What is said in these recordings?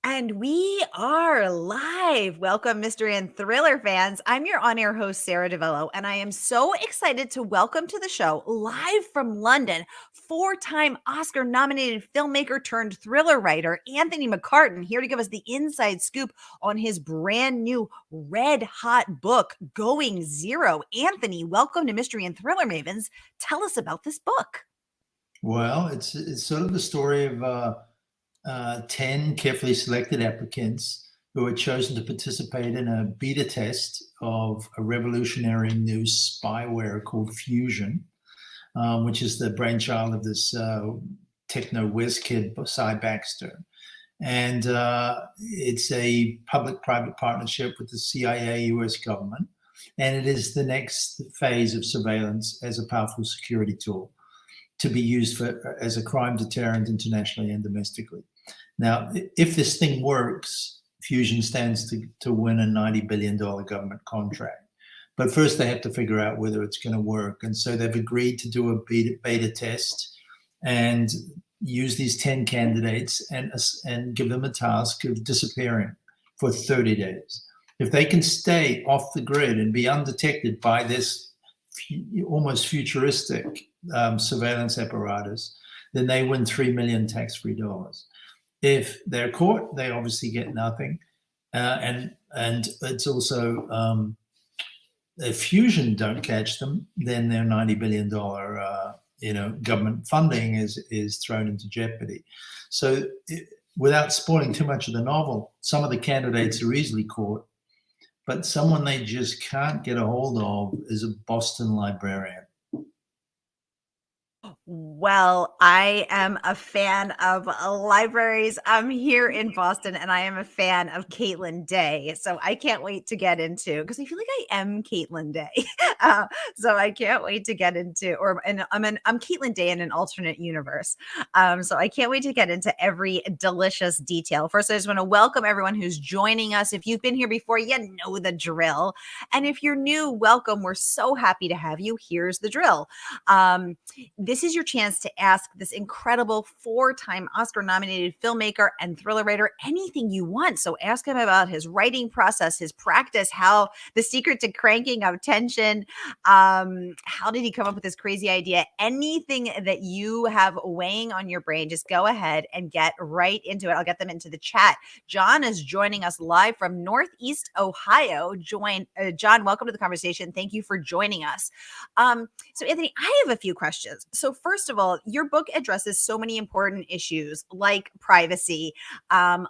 And we are live. Welcome, mystery and thriller fans. I'm your on air host, Sara DiVello, and I am so excited to welcome to the show, live from London, four-time Oscar nominated filmmaker turned thriller writer, Anthony McCarten, here to give us the inside scoop on his brand new red hot book, Going Zero. Anthony, welcome to Mystery and Thriller Mavens. Tell us about this book. Well, it's sort of the story of 10 carefully selected applicants who were chosen to participate in a beta test of a revolutionary new spyware called Fusion, which is the brainchild of this techno whiz kid, Cy Baxter. And it's a public-private partnership with the CIA, US government. And it is the next phase of surveillance as a powerful security tool to be used as a crime deterrent internationally and domestically. Now, if this thing works, Fusion stands to win a $90 billion government contract. But first they have to figure out whether it's going to work. And so they've agreed to do a beta test and use these 10 candidates and give them a task of disappearing for 30 days. If they can stay off the grid and be undetected by this almost futuristic surveillance apparatus, then they win $3 million tax-free dollars. If they're caught, they obviously get nothing, and it's also if Fusion don't catch them, then their $90 billion government funding is thrown into jeopardy. So, without spoiling too much of the novel, some of the candidates are easily caught, but someone they just can't get a hold of is a Boston librarian. Well, I am a fan of libraries. I'm here in Boston and I am a fan of Caitlin Day. So I can't wait to get into, because I feel like I am Caitlin Day. So I can't wait to get into, I'm Caitlin Day in an alternate universe. So I can't wait to get into every delicious detail. First, I just want to welcome everyone who's joining us. If you've been here before, you know the drill. And if you're new, welcome. We're so happy to have you. Here's the drill. This is your chance to ask this incredible four-time Oscar-nominated filmmaker and thriller writer anything you want. So ask him about his writing process, his practice, how the secret to cranking up tension, how did he come up with this crazy idea? Anything that you have weighing on your brain, just go ahead and get right into it. I'll get them into the chat. John is joining us live from Northeast Ohio. John, welcome to the conversation. Thank you for joining us. So Anthony, I have a few questions. So first of all, your book addresses so many important issues like privacy,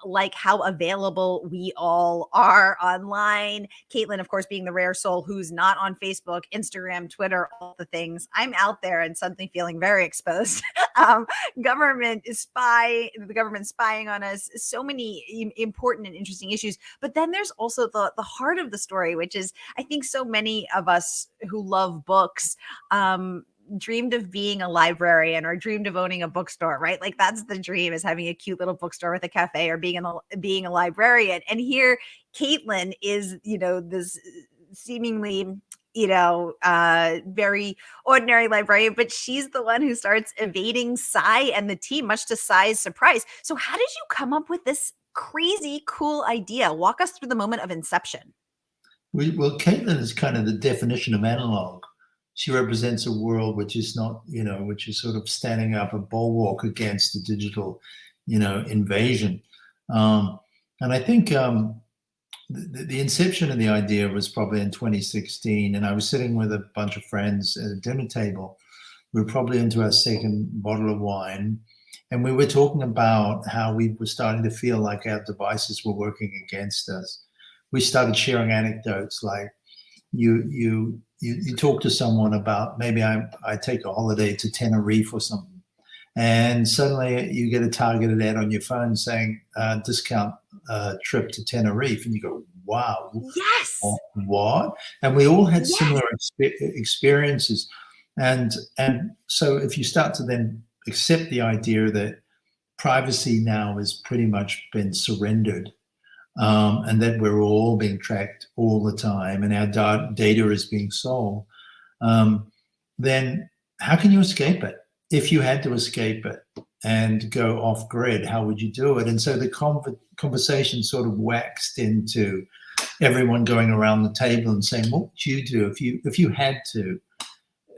like how available we all are online. Caitlin, of course, being the rare soul who's not on Facebook, Instagram, Twitter, all the things. I'm out there and suddenly feeling very exposed. The government spying on us, so many important and interesting issues. But then there's also the heart of the story, which is, I think so many of us who love books, dreamed of being a librarian or dreamed of owning a bookstore, right? Like that's the dream, is having a cute little bookstore with a cafe or being a librarian. And here Caitlin is, this seemingly, very ordinary librarian, but she's the one who starts evading Cy and the team, much to Cy's surprise. So how did you come up with this crazy cool idea? Walk us through the moment of inception. Well, Caitlin is kind of the definition of analog. She represents a world which is not, which is sort of standing up a bulwark against the digital, invasion. And I think the inception of the idea was probably in 2016. And I was sitting with a bunch of friends at a dinner table. We were probably into our second bottle of wine. And we were talking about how we were starting to feel like our devices were working against us. We started sharing anecdotes like you talk to someone about, maybe I take a holiday to Tenerife or something, and suddenly you get a targeted ad on your phone saying discount trip to Tenerife, and you go, wow, yes, what? And we all had similar experiences, and so if you start to then accept the idea that privacy now has pretty much been surrendered, and that we're all being tracked all the time and our data is being sold, then how can you escape it? If you had to escape it, and go off grid, how would you do it? And so the conversation sort of waxed into everyone going around the table and saying, what would you do if you had to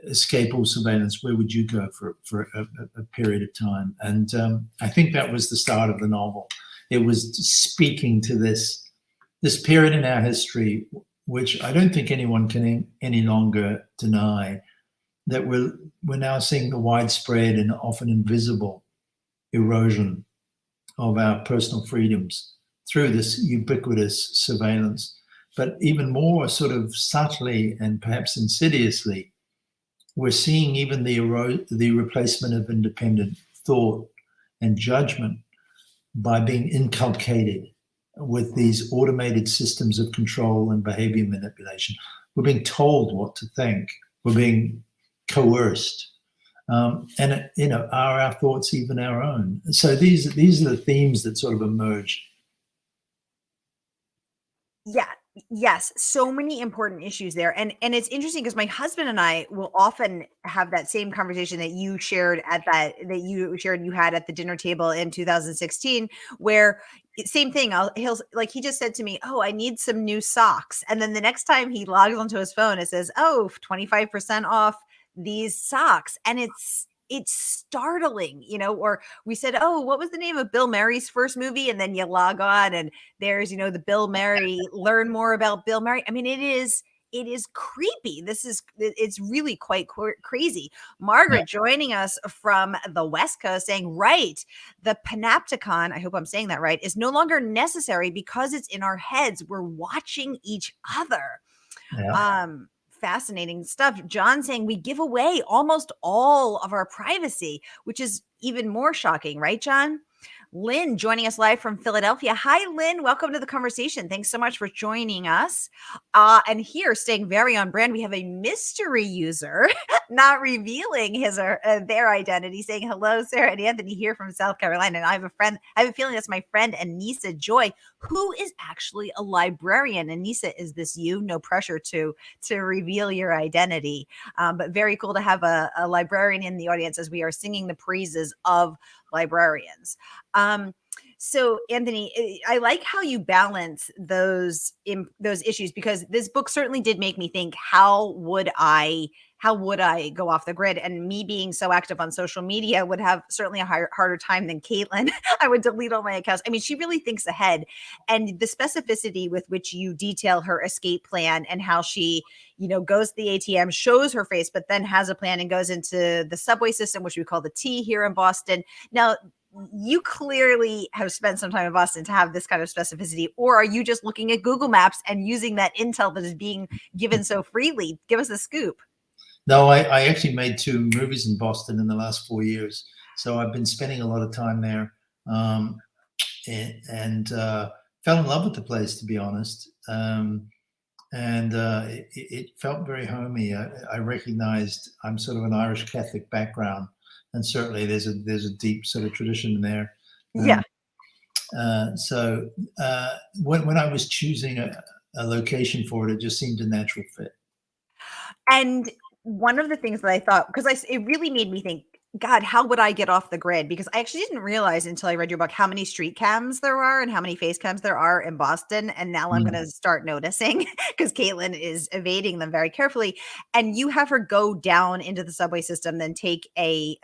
escape all surveillance? Where would you go for a period of time? And I think that was the start of the novel. It was speaking to this period in our history, which I don't think anyone can any longer deny, that we're now seeing the widespread and often invisible erosion of our personal freedoms through this ubiquitous surveillance. But even more sort of subtly and perhaps insidiously, we're seeing even the replacement of independent thought and judgment by being inculcated with these automated systems of control and behavior manipulation. We're being told what to think. We're being coerced. And are our thoughts even our own? So these are the themes that sort of emerge. Yeah. Yes, so many important issues there. And it's interesting because my husband and I will often have that same conversation that you shared you had at the dinner table in 2016, where same thing. He just said to me, "Oh, I need some new socks." And then the next time he logs onto his phone, it says, "Oh, 25% off these socks." And it's startling, or we said, "Oh, what was the name of Bill Murray's first movie?" And then you log on and there's, the Bill Murray, learn more about Bill Murray. I mean, it is creepy. It's really quite crazy. Margaret joining us from the West Coast saying, right, the panopticon, I hope I'm saying that right, is no longer necessary because it's in our heads. We're watching each other. Yeah. Fascinating stuff. John saying we give away almost all of our privacy, which is even more shocking, right, John? Lynn joining us live from Philadelphia. Hi, Lynn. Welcome to the conversation. Thanks so much for joining us. And here, staying very on brand, we have a mystery user not revealing his or their identity, saying hello, Sarah and Anthony here from South Carolina. And I have a feeling that's my friend Anissa Joy, who is actually a librarian. Anissa, is this you? No pressure to reveal your identity, but very cool to have a librarian in the audience as we are singing the praises of librarians. So Anthony, I like how you balance those issues, because this book certainly did make me think, how would I go off the grid? And me being so active on social media would have certainly a harder time than Caitlin. I would delete all my accounts. I mean, she really thinks ahead, and the specificity with which you detail her escape plan and how she, goes to the ATM, shows her face, but then has a plan and goes into the subway system, which we call the T here in Boston. Now, you clearly have spent some time in Boston to have this kind of specificity, or are you just looking at Google Maps and using that intel that is being given so freely? Give us a scoop. No, I actually made 2 movies in Boston in the last 4 years. So I've been spending a lot of time there, and fell in love with the place, to be honest. It felt very homey. I recognized I'm sort of an Irish Catholic background, and certainly there's a deep sort of tradition there. Yeah. So when I was choosing a location for it, it just seemed a natural fit. And one of the things that I thought, because it really made me think, God, how would I get off the grid? Because I actually didn't realize until I read your book how many street cams there are and how many face cams there are in Boston. And now I'm going to start noticing, because Caitlin is evading them very carefully. And you have her go down into the subway system, then take a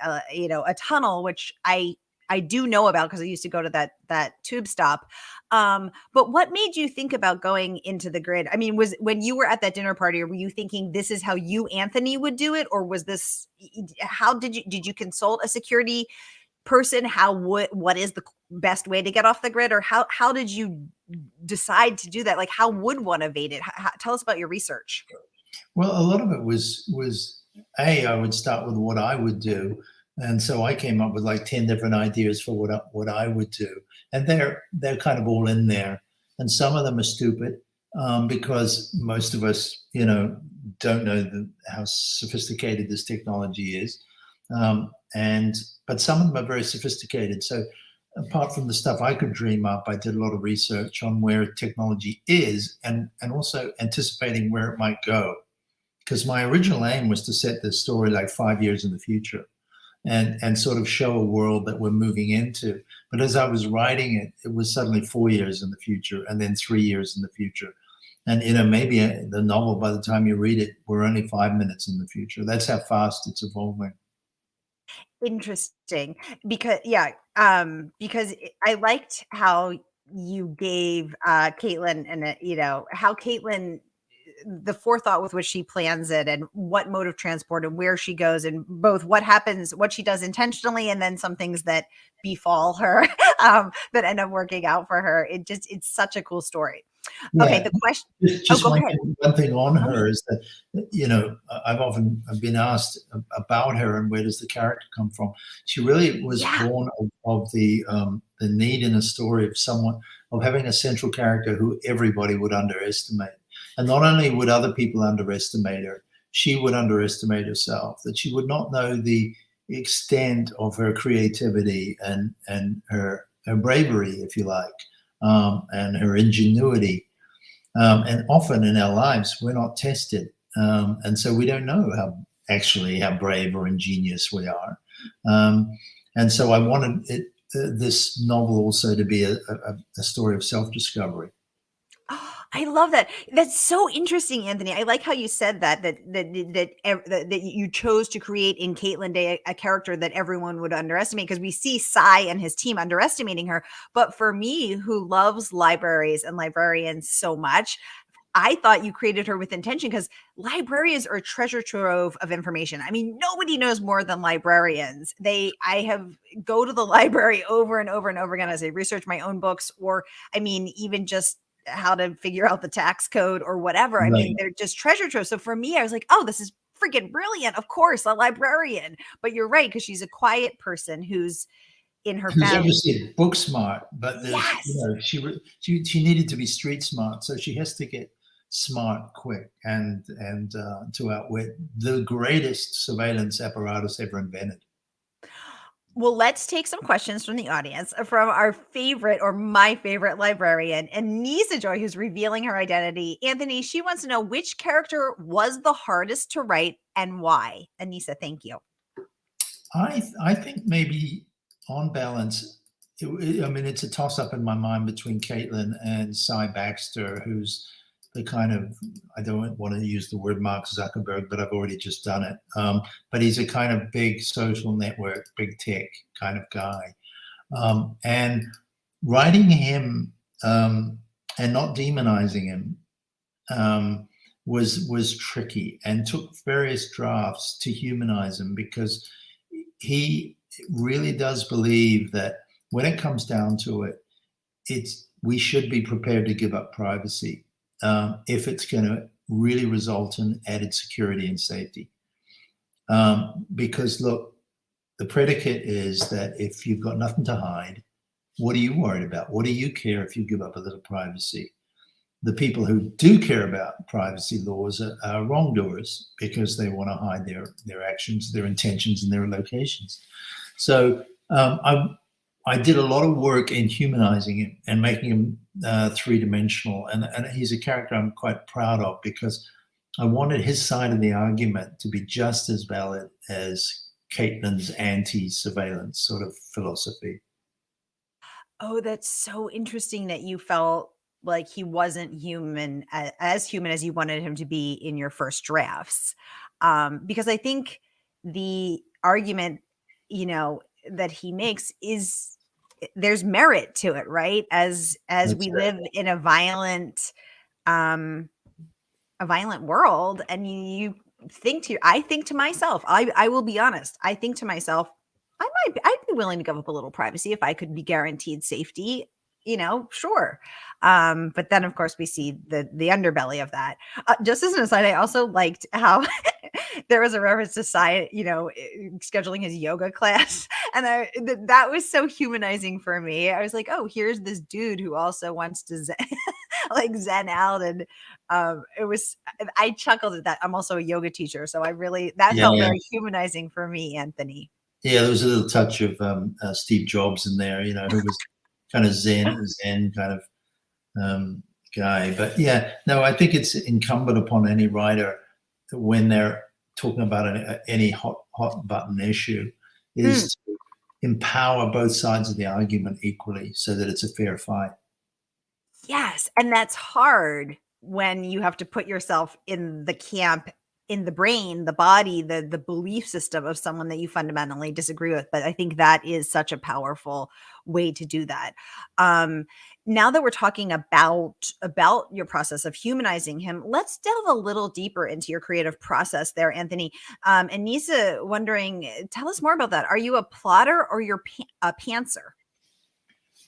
tunnel, which I do know about because I used to go to that tube stop. But what made you think about going into the grid? I mean, when you were at that dinner party, were you thinking this is how you, Anthony, would do it? Or was this, how did you consult a security person? What is the best way to get off the grid? Or how did you decide to do that? Like, how would one evade it? Tell us about your research. Well, a lot of it was I would start with what I would do. And so I came up with like 10 different ideas for what I would do. And they're kind of all in there. And some of them are stupid because most of us, don't know how sophisticated this technology is. But some of them are very sophisticated. So apart from the stuff I could dream up, I did a lot of research on where technology is and also anticipating where it might go. Because my original aim was to set this story like 5 years in the future. and sort of show a world that we're moving into. But as I was writing it, it was suddenly 4 years in the future, and then 3 years in the future. And, maybe the novel, by the time you read it, we're only 5 minutes in the future. That's how fast it's evolving. Interesting. Because because I liked how you gave, Caitlin and, how Caitlin the forethought with which she plans it and what mode of transport and where she goes and both what happens, what she does intentionally, and then some things that befall her, that end up working out for her. It's such a cool story. Okay, Yeah, the question. Oh, just go ahead. one thing on Oh, her is that, I've often been asked about her and where does the character come from. She really was yeah. born of the need in a story of someone, of having a central character who everybody would underestimate. And not only would other people underestimate her, she would underestimate herself, that she would not know the extent of her creativity and her bravery, if you like, and her ingenuity. And often in our lives, we're not tested. And so we don't know how brave or ingenious we are. And so I wanted this novel also to be a story of self-discovery. Oh, I love that. That's so interesting, Anthony. I like how you said that you chose to create in Caitlin Day a character that everyone would underestimate, because we see Cy and his team underestimating her. But for me, who loves libraries and librarians so much, I thought you created her with intention, because librarians are a treasure trove of information. I mean, nobody knows more than librarians. I have go to the library over and over and over again as I research my own books, or I mean, even just how to figure out the tax code or whatever. I mean, Right. they're just treasure trove. So for me, I was like, oh, this is freaking brilliant. Of course, a librarian. But you're right, because she's a quiet person who's in her Who's family. obviously book smart, but there's, Yes. she needed to be street smart, so she has to get smart quick and to outwit the greatest surveillance apparatus ever invented. Well, let's take some questions from the audience, from our favorite, or my favorite librarian, Anissa Joy, who's revealing her identity. Anthony, she wants to know, which character was the hardest to write and why? Anissa, thank you. I think maybe on balance, I mean, it's a toss up in my mind between Caitlin and Cy Baxter, who's the kind of, I don't want to use the word Mark Zuckerberg, but I've already just done it. But he's a kind of big social network, big tech kind of guy. And writing him and not demonizing him was tricky, and took various drafts to humanize him, because he really does believe that when it comes down to it, we should be prepared to give up privacy if it's going to really result in added security and safety. Because look, the predicate is that if you've got nothing to hide, what are you worried about? What do you care if you give up a little privacy? The people who do care about privacy laws are wrongdoers, because they want to hide their actions, their intentions, and their locations. So I did a lot of work in humanizing him and making him three-dimensional. And he's a character I'm quite proud of, because I wanted his side of the argument to be just as valid as Caitlin's anti-surveillance sort of philosophy. Oh, that's so interesting that you felt like he wasn't human, as human as you wanted him to be in your first drafts. Because I think the argument, that he makes is, there's merit to it, right? As That's we it. live in um, a violent world, and I think to myself, I will be honest, I think to myself, I'd be willing to give up a little privacy if I could be guaranteed safety, sure. But then of course we see the underbelly of that. Just as an aside, I also liked how there was a reference to Sai, scheduling his yoga class. And that was so humanizing for me. I was like, oh, here's this dude who also wants to like zen out. And I chuckled at that. I'm also a yoga teacher. So that Yeah, felt yeah. very humanizing for me, Anthony. Yeah, there was a little touch of Steve Jobs in there, who was kind of zen kind of guy. But yeah, no, I think it's incumbent upon any writer, when they're talking about any hot button issue, Mm. is to empower both sides of the argument equally so that it's a fair fight. Yes, and that's hard when you have to put yourself in the camp, in the brain, the body, the belief system of someone that you fundamentally disagree with, but I think that is such a powerful way to do that. Um, Now that we're talking about your process of humanizing him, let's delve a little deeper into your creative process there, Anthony. And Nisa wondering, tell us more about that. Are you a plotter or you're a pantser?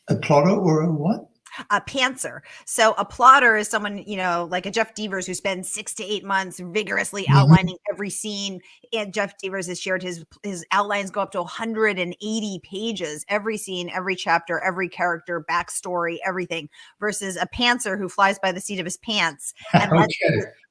A plotter or a what? A pantser. So a plotter is someone, like a Jeff Devers who spends 6 to 8 months vigorously Mhm. outlining every scene. And Jeff Devers has shared his outlines go up to 180 pages, every scene, every chapter, every character, backstory, everything. Versus a pantser who flies by the seat of his pants and Okay,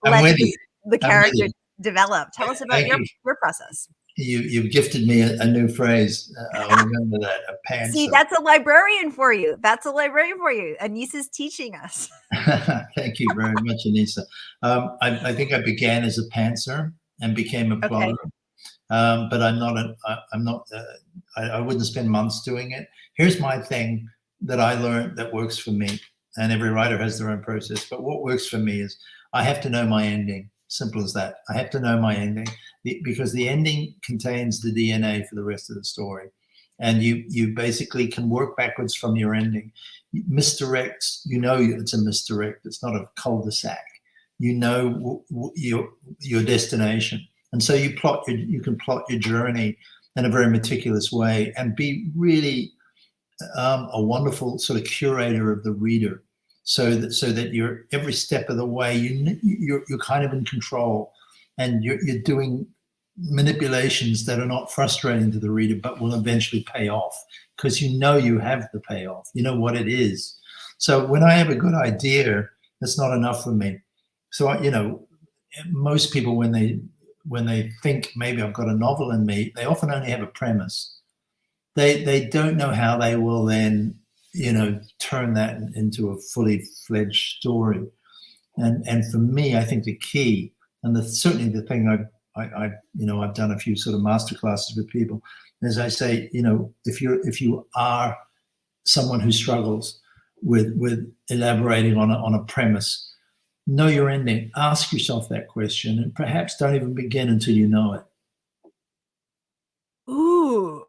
I'm lets with you. the I'm with character you. develop. Tell us about Thank your you. your process. You've gifted me a new phrase. I'll remember that. A See, pantser. that's a librarian for you. That's a librarian for you. Anissa's teaching us. Thank you very much, Anissa. I think I began as a pantser and became a Okay. plotter, but I'm not. I'm not. I wouldn't spend months doing it. Here's my thing that I learned that works for me, and every writer has their own process. But what works for me is I have to know my ending. Simple as that. I have to know my ending because the ending contains the DNA for the rest of the story, and you basically can work backwards from your ending. Misdirects, it's a misdirect. It's not a cul-de-sac. You know your destination, and so you can plot your journey in a very meticulous way and be really a wonderful sort of curator of the reader, so that you're every step of the way you're kind of in control, and you're doing manipulations that are not frustrating to the reader but will eventually pay off because you have the payoff, you know what it is. So when I have a good idea, that's not enough for me. So most people when they think maybe I've got a novel in me, they often only have a premise. They don't know how they will then turn that into a fully fledged story. And for me, I think the key, and certainly the thing I've done a few sort of master classes with people, as I say, if you are someone who struggles with elaborating on a premise, know your ending. Ask yourself that question, and perhaps don't even begin until you know it. Ooh.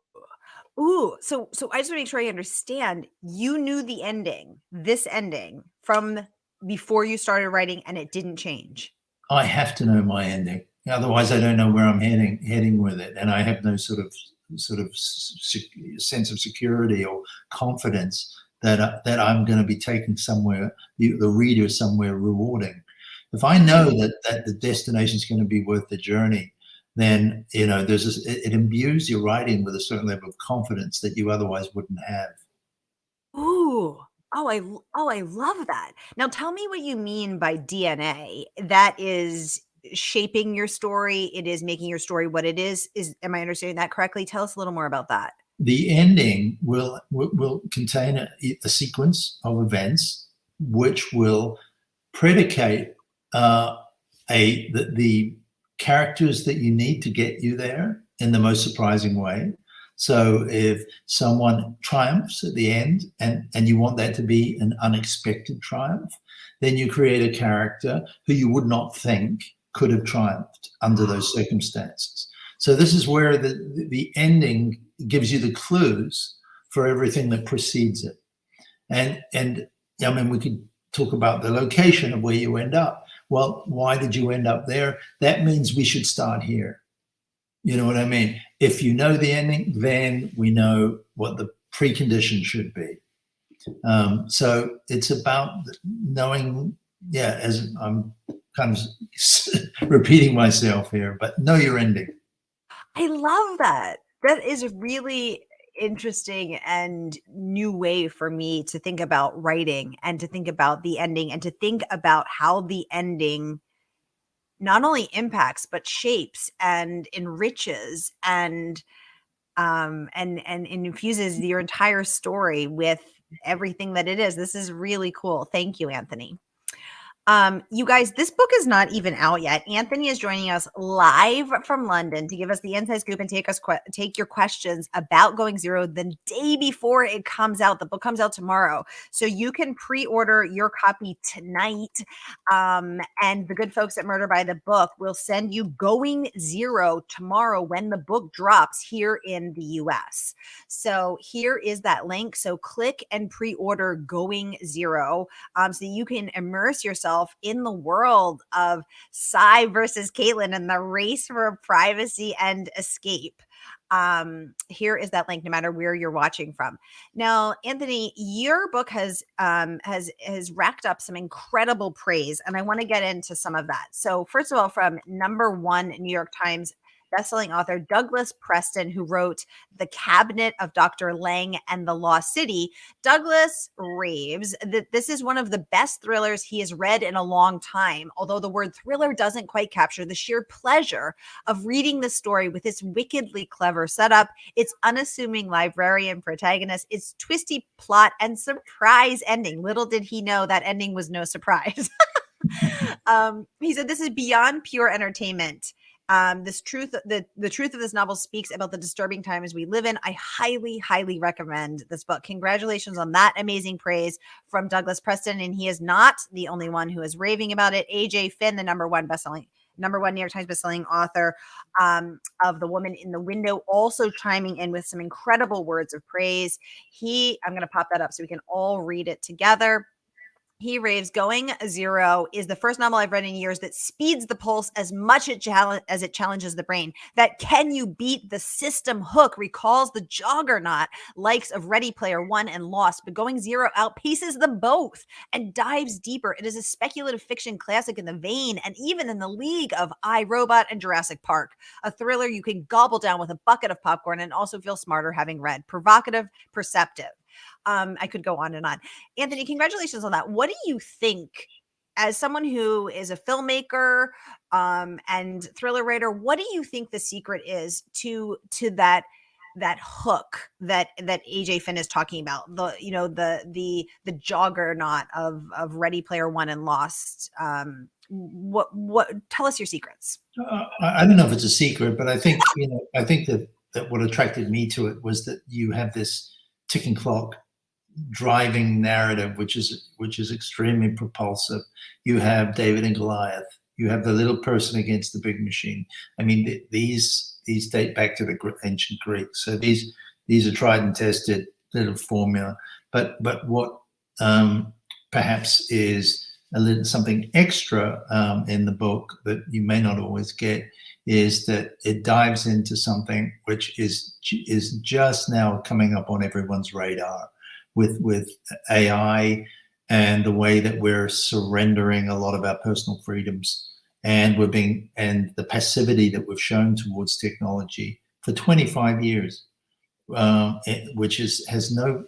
Ooh, so I just wanna make sure I understand. You knew the ending, this ending, from before you started writing, and it didn't change? I have to know my ending. Otherwise, I don't know where I'm heading with it, and I have no sense of security or confidence that I'm going to be taken somewhere, the reader somewhere rewarding. If I know that the destination is going to be worth the journey, then it imbues your writing with a certain level of confidence that you otherwise wouldn't have. Ooh. I love that. Now tell me what you mean by DNA. That is shaping your story, it is making your story what it is. Am I understanding that correctly? Tell us a little more about that. The ending will contain a sequence of events which will predicate the characters that you need to get you there in the most surprising way. So if someone triumphs at the end and you want that to be an unexpected triumph, then you create a character who you would not think could have triumphed under those circumstances. So this is where the ending gives you the clues for everything that precedes it. And I mean, we could talk about the location of where you end up. Well, why did you end up there? That means we should start here. You know what I mean? If you know the ending, then we know what the precondition should be. So it's about knowing, as I'm kind of repeating myself here, but know your ending. I love that. That is a really interesting and new way for me to think about writing and to think about the ending and to think about how the ending not only impacts but shapes and enriches and infuses your entire story with everything that it is. This is really cool. Thank you, Anthony. You guys, this book is not even out yet. Anthony is joining us live from London to give us the inside scoop and take your questions about Going Zero the day before it comes out. The book comes out tomorrow, so you can pre-order your copy tonight. And the good folks at Murder by the Book will send you Going Zero tomorrow when the book drops here in the US. So here is that link. So click and pre-order Going Zero, so you can immerse yourself in the world of Cy versus Caitlin and the race for privacy and escape. Here is that link, no matter where you're watching from. Now, Anthony, your book has racked up some incredible praise, and I want to get into some of that. So, first of all, from #1 New York Times bestselling author Douglas Preston, who wrote The Cabinet of Dr. Leng and The Lost City, Douglas raves that this is one of the best thrillers he has read in a long time, although the word thriller doesn't quite capture the sheer pleasure of reading the story with its wickedly clever setup, its unassuming librarian protagonist, its twisty plot, and surprise ending. Little did he know that ending was no surprise. He said, "This is beyond pure entertainment. The truth of this novel speaks about the disturbing times we live in. I highly, highly recommend this book." Congratulations on that amazing praise from Douglas Preston. And he is not the only one who is raving about it. AJ Finn, the number one New York Times bestselling author of The Woman in the Window, also chiming in with some incredible words of praise. I'm going to pop that up so we can all read it together. He raves, "Going Zero is the first novel I've read in years that speeds the pulse as much as it challenges the brain. That can you beat the system hook recalls the juggernaut likes of Ready Player One and Lost, but Going Zero outpaces them both and dives deeper. It is a speculative fiction classic in the vein and even in the league of I, Robot and Jurassic Park. A thriller you can gobble down with a bucket of popcorn and also feel smarter having read. Provocative, perceptive." I could go on and on. Anthony, congratulations on that. What do you think, as someone who is a filmmaker and thriller writer, what do you think the secret is to that hook that AJ Finn is talking about? The juggernaut of Ready Player One and Lost. What tell us your secrets. I don't know if it's a secret, but I think that what attracted me to it was that you have this ticking clock driving narrative, which is extremely propulsive. You have David and Goliath. You have the little person against the big machine. I mean, these date back to the ancient Greeks. So these are tried and tested little formula. But what perhaps is a little something extra in the book that you may not always get is that it dives into something which is just now coming up on everyone's radar with AI and the way that we're surrendering a lot of our personal freedoms, and the passivity that we've shown towards technology for 25 years, which has no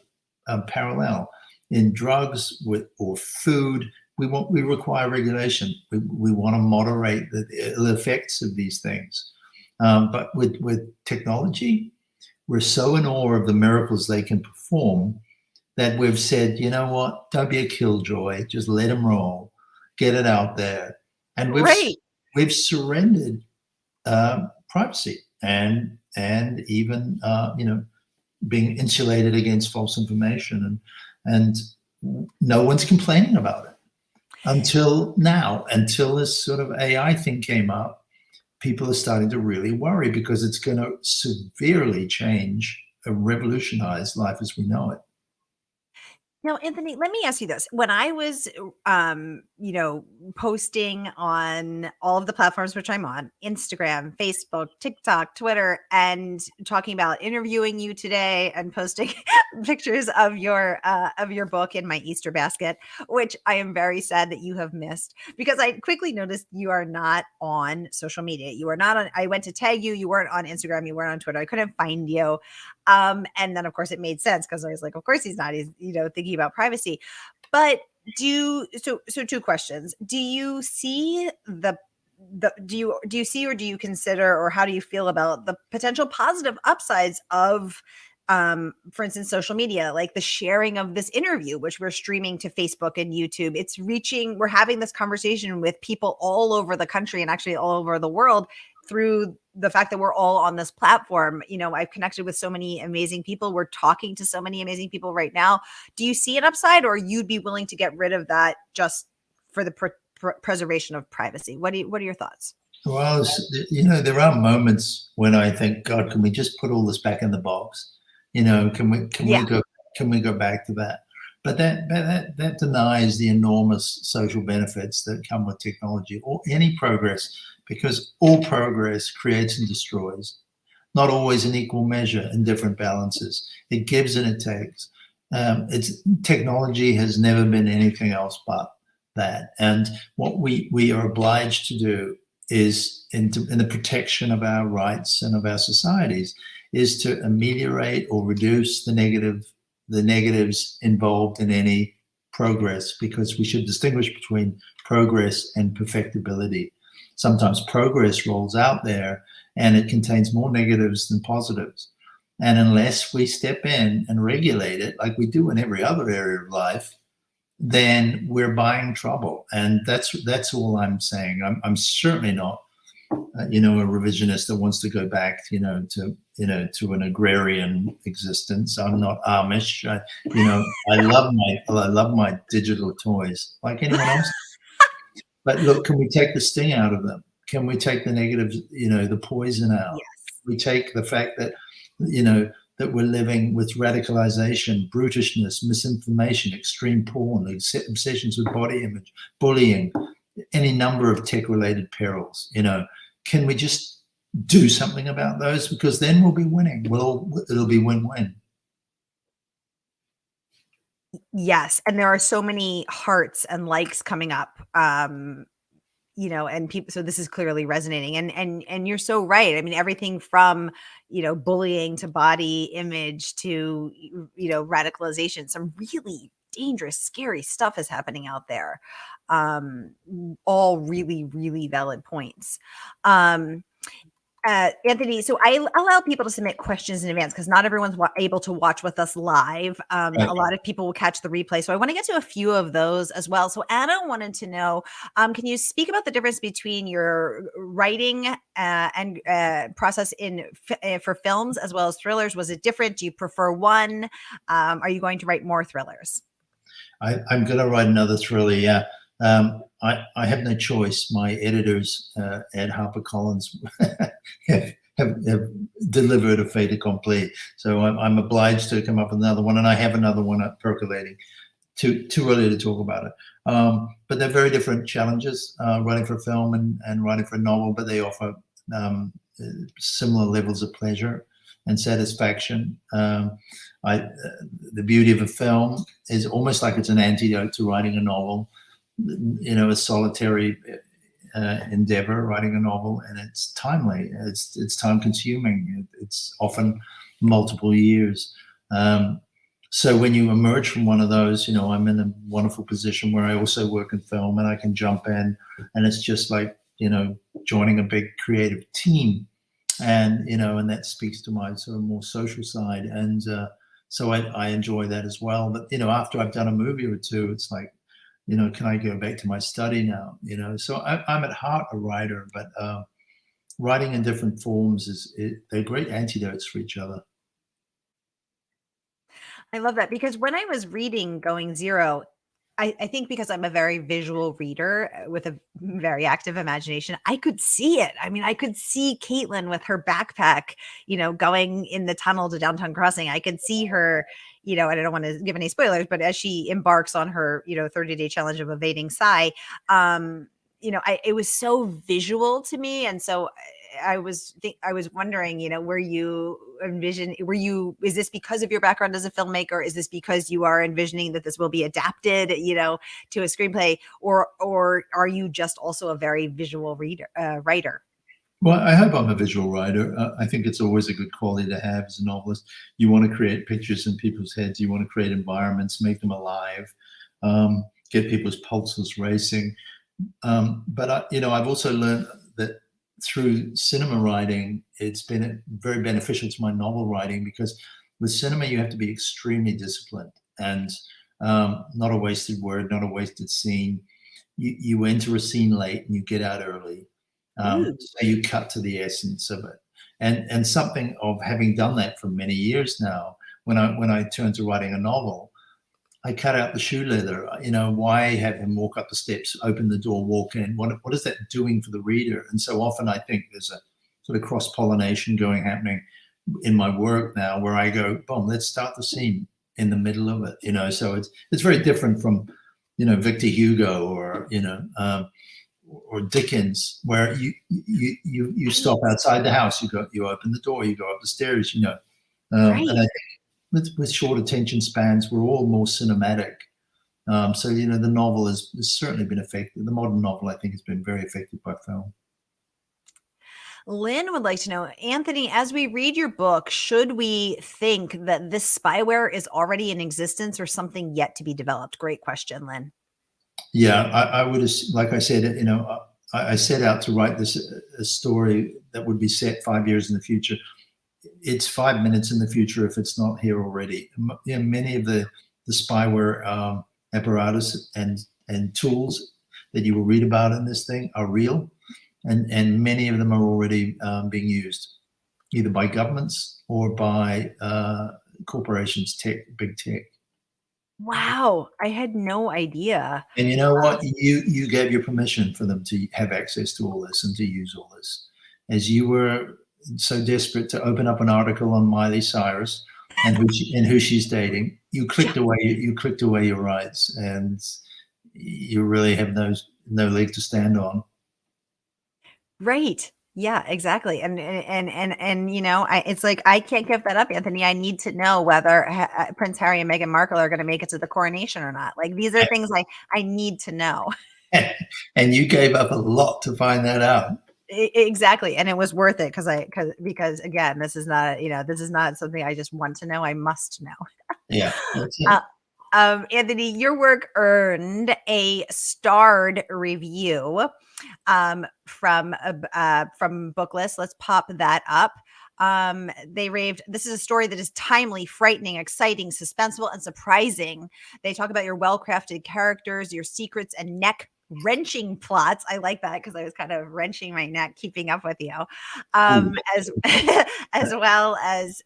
parallel in drugs or food. We require regulation. We want to moderate the effects of these things, but with technology, we're so in awe of the miracles they can perform that we've said, you know what, don't be a killjoy, just let them roll, get it out there. And we've surrendered privacy and even being insulated against false information, and no one's complaining about it until now. Until this sort of AI thing came up, people are starting to really worry because it's going to severely change and revolutionize life as we know it. Now, Anthony, let me ask you this. When I was, posting on all of the platforms which I'm on, Instagram, Facebook, TikTok, Twitter, and talking about interviewing you today and posting pictures of your book in my Easter basket, which I am very sad that you have missed, because I quickly noticed you are not on social media. You are not on, I went to tag you. You weren't on Instagram. You weren't on Twitter. I couldn't find you. And then of course it made sense because I was like, of course he's not, he's, thinking about privacy. But so two questions. Do you see do you see, or do you consider, or how do you feel about the potential positive upsides of for instance, social media, like the sharing of this interview, which we're streaming to Facebook and YouTube. It's reaching, we're having this conversation with people all over the country and actually all over the world through the fact that we're all on this platform. You know, I've connected with so many amazing people. We're talking to so many amazing people right now. Do you see an upside, or you'd be willing to get rid of that just for the preservation of privacy? What are your thoughts? Well, you know, there are moments when I think, God, can we just put all this back in the box? You know, can we go back to that? But that denies the enormous social benefits that come with technology or any progress, because all progress creates and destroys, not always in equal measure, in different balances. It gives and it takes. Technology has never been anything else but that. And what we are obliged to do is, in the protection of our rights and of our societies, is to ameliorate or reduce the negatives involved in any progress, because we should distinguish between progress and perfectibility. Sometimes progress rolls out there and it contains more negatives than positives. And unless we step in and regulate it, like we do in every other area of life, then we're buying trouble. And that's all I'm saying. I'm certainly not, you know, a revisionist that wants to go back, to an agrarian existence. I'm not Amish. I love my digital toys like anyone else. But look, can we take the sting out of them? Can we take the negatives, the poison out? Yes. We take the fact that, that we're living with radicalization, brutishness, misinformation, extreme porn, obsessions with body image, bullying, any number of tech-related perils. Can we just do something about those? Because then we'll be winning. It'll be win-win. Yes, and there are so many hearts and likes coming up. And people, so this is clearly resonating, and you're so right. I mean, everything from, bullying to body image to, radicalization, some really dangerous, scary stuff is happening out there. All really, really valid points. Anthony, so I allow people to submit questions in advance because not everyone's able to watch with us live. Right. A lot of people will catch the replay. So I want to get to a few of those as well. So Anna wanted to know, can you speak about the difference between your writing and process for films as well as thrillers? Was it different? Do you prefer one? Are you going to write more thrillers? I'm going to write another thriller, yeah. I have no choice. My editors at HarperCollins have delivered a fait accompli. So I'm obliged to come up with another one, and I have another one percolating. Too early to talk about it. But they're very different challenges, writing for a film and writing for a novel, but they offer similar levels of pleasure and satisfaction. The beauty of a film is almost like it's an antidote to writing a novel. A solitary endeavor, writing a novel, and it's timely. It's time consuming. It's often multiple years. So when you emerge from one of those, I'm in a wonderful position where I also work in film and I can jump in, and it's just like, joining a big creative team. And, and that speaks to my sort of more social side. And so I enjoy that as well. But, after I've done a movie or two, it's like, can I go back to my study now? So I'm at heart a writer, but writing in different forms they're great antidotes for each other. I love that, because when I was reading Going Zero, I think because I'm a very visual reader with a very active imagination, I could see it. I mean, I could see Caitlin with her backpack, going in the tunnel to Downtown Crossing. I could see her, and I don't want to give any spoilers, but as she embarks on her, 30-day challenge of evading Psy, it was so visual to me. And so I was wondering, is this because of your background as a filmmaker? Is this because you are envisioning that this will be adapted, to a screenplay, or are you just also a very visual writer? Well, I hope I'm a visual writer. I think it's always a good quality to have as a novelist. You want to create pictures in people's heads. You want to create environments, make them alive, get people's pulses racing. But I've also learned that through cinema writing, it's been very beneficial to my novel writing, because With cinema, you have to be extremely disciplined, and not a wasted word, not a wasted scene. You enter a scene late and you get out early. So you cut to the essence of it. And something of having done that for many years now, when I turn to writing a novel, I cut out the shoe leather. Why have him walk up the steps, open the door, walk in? What is that doing for the reader? And so often I think there's a sort of cross-pollination happening in my work now, where I go, boom, let's start the scene in the middle of it. So it's very different from Victor Hugo or Dickens, where you stop outside the house, you open the door, you go up the stairs, Right. And I think with short attention spans, we're all more cinematic. So the novel has certainly been affected. The modern novel, I think, has been very affected by film. Lynn would like to know, Anthony, as we read your book, should we think that this spyware is already in existence or something yet to be developed? Great question, Lynn. Yeah, I would have, like I said, I set out to write a story that would be set 5 years in the future. It's 5 minutes in the future if it's not here already. Many of the spyware apparatus and tools that you will read about in this thing are real, and many of them are already being used, either by governments or by corporations, big tech. Wow, I had no idea. And you know what? You gave your permission for them to have access to all this and to use all this. As you were so desperate to open up an article on Miley Cyrus and who she's dating, you clicked away your rights, and you really have no leg to stand on. Right. Yeah, exactly. And it's like, I can't give that up, Anthony. I need to know whether Prince Harry and Meghan Markle are going to make it to the coronation or not. Like, these are things I need to know. And you gave up a lot to find that out. Exactly. And it was worth it because again, this is not something I just want to know. I must know. Yeah. That's it. Anthony, your work earned a starred review from Booklist. Let's pop that up. They raved, this is a story that is timely, frightening, exciting, suspenseful, and surprising. They talk about your well-crafted characters, your secrets, and neck-wrenching plots. I like that because I was kind of wrenching my neck keeping up with you. As as well as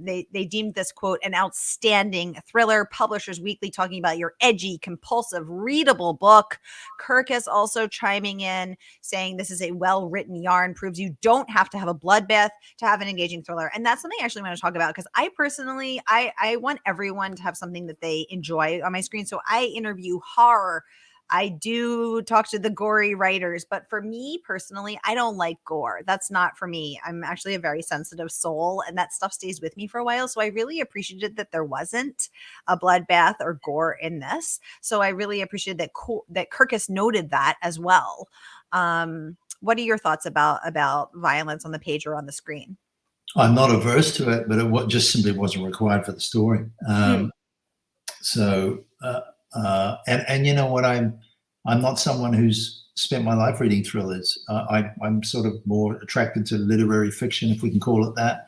they deemed this, quote, an outstanding thriller. Publishers Weekly talking about your edgy, compulsive, readable book. Kirkus also chiming in, saying this is a well-written yarn, proves you don't have to have a bloodbath to have an engaging thriller. And that's something I actually want to talk about, because I personally, I want everyone to have something that they enjoy on my screen. So I interview horror. I do talk to the gory writers, but for me personally, I don't like gore. That's not for me. I'm actually a very sensitive soul, and that stuff stays with me for a while. So I really appreciated that there wasn't a bloodbath or gore in this. So I really appreciated that Kirkus noted that as well. What are your thoughts about violence on the page or on the screen? I'm not averse to it, but it just simply wasn't required for the story. So. And you know what? I'm not someone who's spent my life reading thrillers. I'm sort of more attracted to literary fiction, if we can call it that.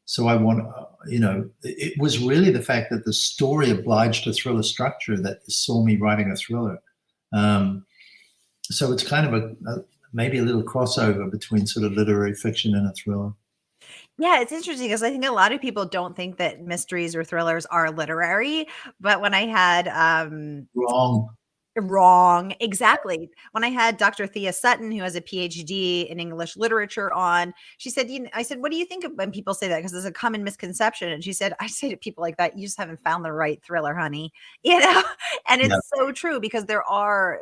So I want, it was really the fact that the story obliged a thriller structure that saw me writing a thriller. So it's kind of maybe a little crossover between sort of literary fiction and a thriller. Yeah, it's interesting because I think a lot of people don't think that mysteries or thrillers are literary, but when I had Wrong. Exactly. When I had Dr. Thea Sutton, who has a PhD in English literature on, she said, I said, what do you think of when people say that? Because there's a common misconception. And she said, I say to people like that, you just haven't found the right thriller, honey. And it's so true, because there are,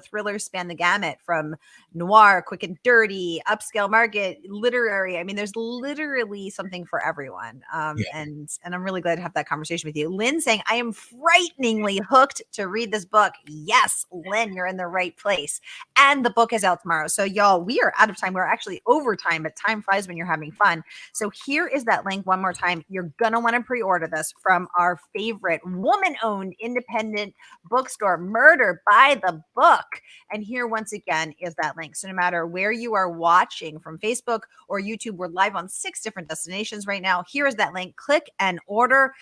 thrillers span the gamut from noir, quick and dirty, upscale market, literary. I mean, there's literally something for everyone. And I'm really glad to have that conversation with you. Lynn saying, I am frighteningly hooked to read this book. Yes. yes, Lynn, you're in the right place. And the book is out tomorrow. So y'all, we are out of time. We're actually over time, but time flies when you're having fun. So here is that link one more time. You're going to want to pre-order this from our favorite woman-owned independent bookstore, Murder by the Book. And here once again is that link. So no matter where you are watching from Facebook or YouTube, we're live on 6 different destinations right now. Here is that link. Click and order.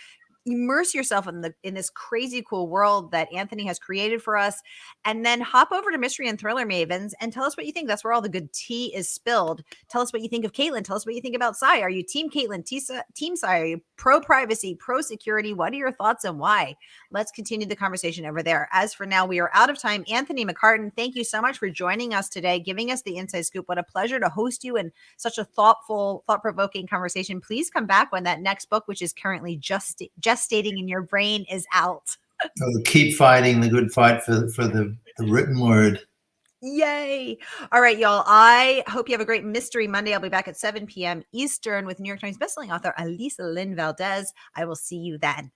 Immerse yourself in this crazy cool world that Anthony has created for us, and then hop over to Mystery and Thriller Mavens and tell us what you think. That's where all the good tea is spilled. Tell us what you think of Caitlin. Tell us what you think about Sai. Are you team Caitlin, team Sai? Are you pro privacy, pro security? What are your thoughts and why? Let's continue the conversation over there. As for now, we are out of time. Anthony McCarten, thank you so much for joining us today, giving us the inside scoop. What a pleasure to host you in such a thoughtful, thought-provoking conversation. Please come back when that next book, which is currently gestating in your brain, is out. Keep fighting the good fight for the written word. Yay. All right, y'all. I hope you have a great Mystery Monday. I'll be back at 7 p.m. Eastern with New York Times bestselling author Elisa Lynn Valdez. I will see you then.